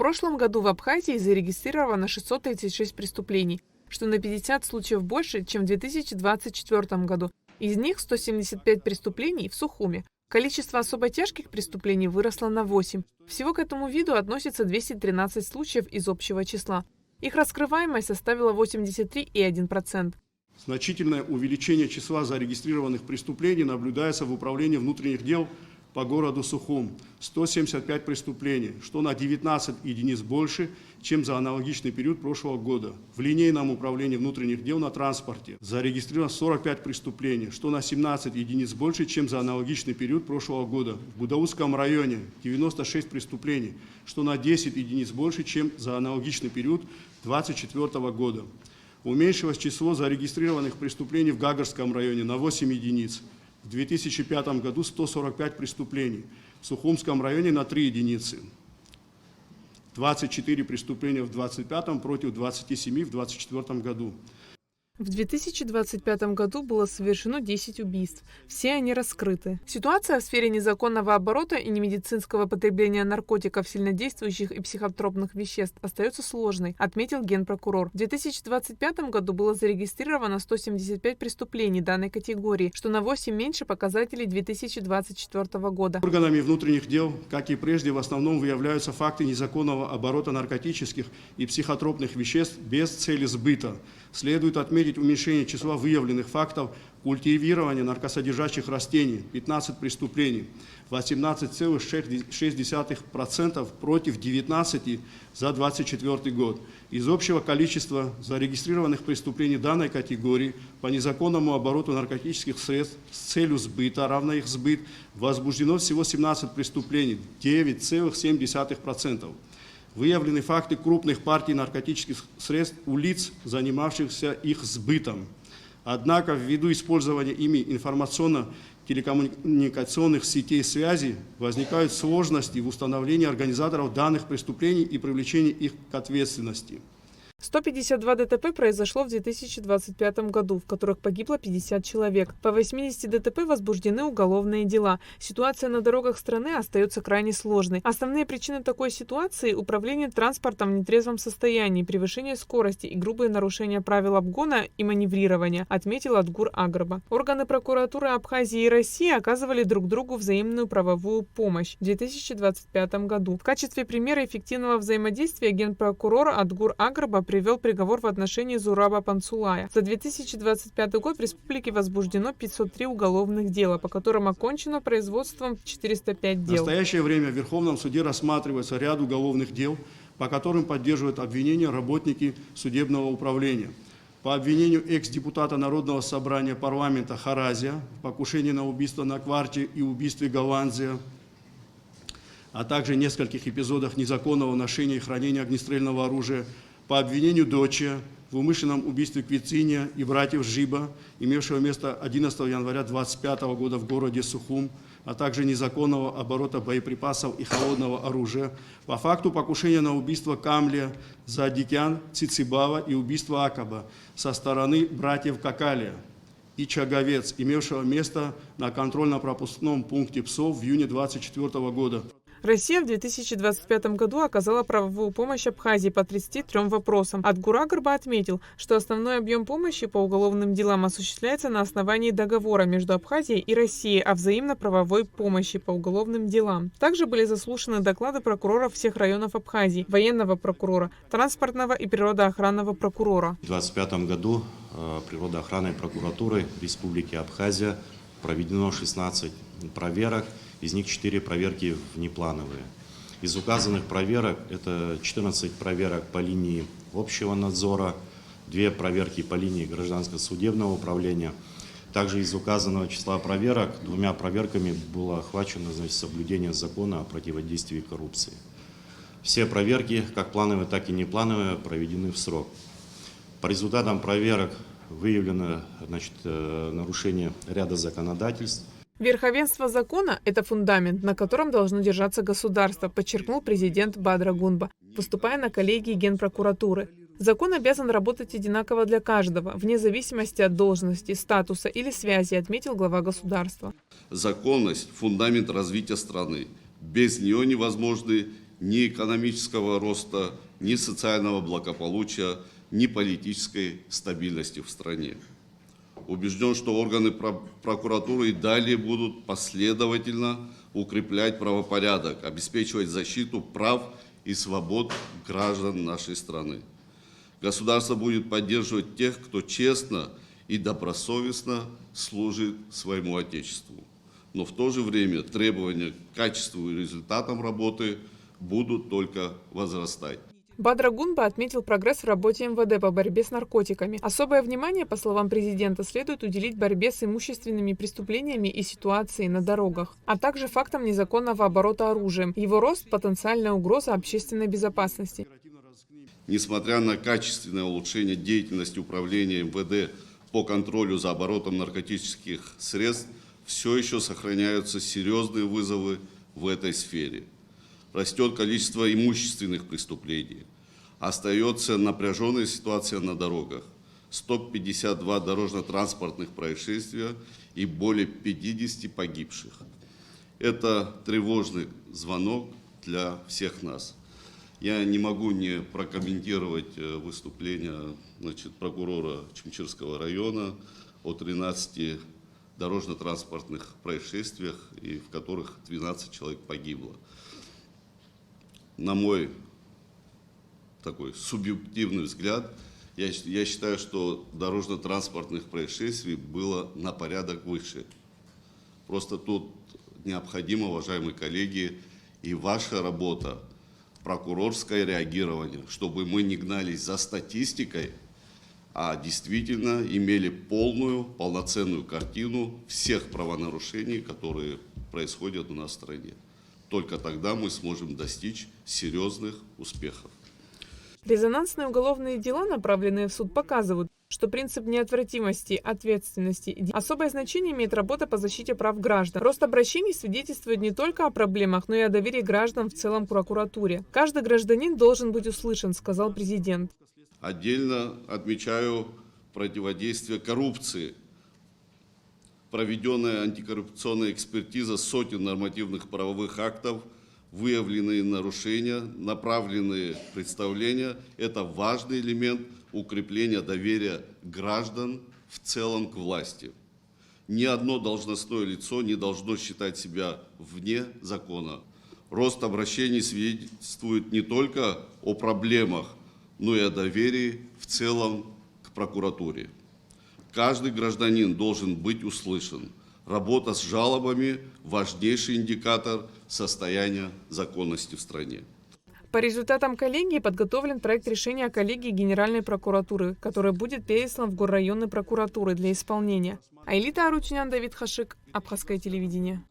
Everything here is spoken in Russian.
прошлом году в Абхазии зарегистрировано 636 преступлений, что на 50 случаев больше, чем в 2024 году. Из них 175 преступлений в Сухуме. Количество особо тяжких преступлений выросло на 8. Всего к этому виду относится 213 случаев из общего числа. Их раскрываемость составила 83,1%. Значительное увеличение числа зарегистрированных преступлений наблюдается в Управлении внутренних дел по городу Сухум. 175 преступлений, что на 19 единиц больше, чем за аналогичный период прошлого года. В линейном управлении внутренних дел на транспорте зарегистрировано 45 преступлений, что на 17 единиц больше, чем за аналогичный период прошлого года. В Будаутском районе 96 преступлений, что на 10 единиц больше, чем за аналогичный период 2024 года. Уменьшилось число зарегистрированных преступлений в Гагарском районе на 8 единиц. В 2005 году 145 преступлений, в Сухумском районе на 3 единицы. 24 преступления в 2025 против 27 в 2024 году. В 2025 году было совершено 10 убийств. Все они раскрыты. Ситуация в сфере незаконного оборота и немедицинского потребления наркотиков, сильнодействующих и психотропных веществ остается сложной, отметил генпрокурор. В 2025 году было зарегистрировано 175 преступлений данной категории, что на 8 меньше показателей 2024 года. Органами внутренних дел, как и прежде, в основном выявляются факты незаконного оборота наркотических и психотропных веществ без цели сбыта. Следует отметить уменьшение числа выявленных фактов культивирования наркосодержащих растений, 15 преступлений, 18,6% против 19 за 2024 год. Из общего количества зарегистрированных преступлений данной категории по незаконному обороту наркотических средств с целью сбыта, равно их сбыт, возбуждено всего 17 преступлений, 9,7%. Выявлены факты крупных партий наркотических средств у лиц, занимавшихся их сбытом. Однако, ввиду использования ими информационно-телекоммуникационных сетей связи, возникают сложности в установлении организаторов данных преступлений и привлечении их к ответственности. 152 ДТП произошло в 2025 году, в которых погибло 50 человек. По 80 ДТП возбуждены уголовные дела. Ситуация на дорогах страны остается крайне сложной. Основные причины такой ситуации – управление транспортом в нетрезвом состоянии, превышение скорости и грубые нарушения правил обгона и маневрирования, отметил Адгур Аграба. Органы прокуратуры Абхазии и России оказывали друг другу взаимную правовую помощь в 2025 году. В качестве примера эффективного взаимодействия генпрокурор Адгур Аграба привел приговор в отношении Зураба Пансулая. За 2025 год в республике возбуждено 503 уголовных дела, по которым окончено производством 405 дел. В настоящее время в Верховном суде рассматривается ряд уголовных дел, по которым поддерживают обвинения работники судебного управления. По обвинению экс-депутата Народного собрания парламента Харазия в покушении на убийство на кварте и убийстве Голландзия, а также нескольких эпизодах незаконного ношения и хранения огнестрельного оружия, по обвинению Дочи в умышленном убийстве Квициния и братьев Жиба, имевшего место 11 января 2025 года в городе Сухум, а также незаконного оборота боеприпасов и холодного оружия, по факту покушения на убийство Камлия, Задикян, Цицибава и убийство Акаба со стороны братьев Какалия и Чаговец, имевшего место на контрольно-пропускном пункте ПСОВ в июне 2024 года. Россия в 2025 году оказала правовую помощь Абхазии по 33 вопросам. Адгур Аграба отметил, что основной объем помощи по уголовным делам осуществляется на основании договора между Абхазией и Россией о взаимно-правовой помощи по уголовным делам. Также были заслушаны доклады прокуроров всех районов Абхазии, военного прокурора, транспортного и природоохранного прокурора. В 2025 году природоохранной прокуратурой Республики Абхазия проведено 16 проверок. Из них 4 проверки внеплановые. Из указанных проверок это 14 проверок по линии общего надзора, 2 проверки по линии гражданско-судебного управления. Также из указанного числа проверок 2 проверками было охвачено соблюдение закона о противодействии коррупции. Все проверки, как плановые, так и неплановые, проведены в срок. По результатам проверок выявлено нарушение ряда законодательств. Верховенство закона – это фундамент, на котором должно держаться государство, подчеркнул президент Бадра Гунба, выступая на коллегии Генпрокуратуры. Закон обязан работать одинаково для каждого, вне зависимости от должности, статуса или связи, отметил глава государства. Законность – фундамент развития страны. Без нее невозможны ни экономического роста, ни социального благополучия, ни политической стабильности в стране. Убежден, что органы прокуратуры и далее будут последовательно укреплять правопорядок, обеспечивать защиту прав и свобод граждан нашей страны. Государство будет поддерживать тех, кто честно и добросовестно служит своему Отечеству. Но в то же время требования к качеству и результатам работы будут только возрастать. Бадр Гунба отметил прогресс в работе МВД по борьбе с наркотиками. Особое внимание, по словам президента, следует уделить борьбе с имущественными преступлениями и ситуацией на дорогах, а также фактам незаконного оборота оружием, его рост – потенциальная угроза общественной безопасности. Несмотря на качественное улучшение деятельности управления МВД по контролю за оборотом наркотических средств, все еще сохраняются серьезные вызовы в этой сфере. Растет количество имущественных преступлений. Остается напряженная ситуация на дорогах. 152 дорожно-транспортных происшествия и более 50 погибших. Это тревожный звонок для всех нас. Я не могу не прокомментировать выступление прокурора Чимчирского района о 13 дорожно-транспортных происшествиях, и в которых 12 человек погибло. На мой такой субъективный взгляд, я считаю, что дорожно-транспортных происшествий было на порядок выше. Просто тут необходимо, уважаемые коллеги, и ваша работа, прокурорское реагирование, чтобы мы не гнались за статистикой, а действительно имели полноценную картину всех правонарушений, которые происходят у нас в стране. Только тогда мы сможем достичь серьезных успехов. Резонансные уголовные дела, направленные в суд, показывают, что принцип неотвратимости, ответственности особое значение имеет работа по защите прав граждан. Рост обращений свидетельствует не только о проблемах, но и о доверии граждан в целом к прокуратуре. Каждый гражданин должен быть услышан, сказал президент. Отдельно отмечаю противодействие коррупции. Проведенная антикоррупционная экспертиза сотен нормативных правовых актов, выявленные нарушения, направленные представления – это важный элемент укрепления доверия граждан в целом к власти. Ни одно должностное лицо не должно считать себя вне закона. Рост обращений свидетельствует не только о проблемах, но и о доверии в целом к прокуратуре. Каждый гражданин должен быть услышан. Работа с жалобами – важнейший индикатор состояния законности в стране. По результатам коллегии подготовлен проект решения о коллегии Генеральной прокуратуры, который будет переслан в горрайонные прокуратуры для исполнения. Айлита Арутюнян, Давид Хашик, Абхазское телевидение.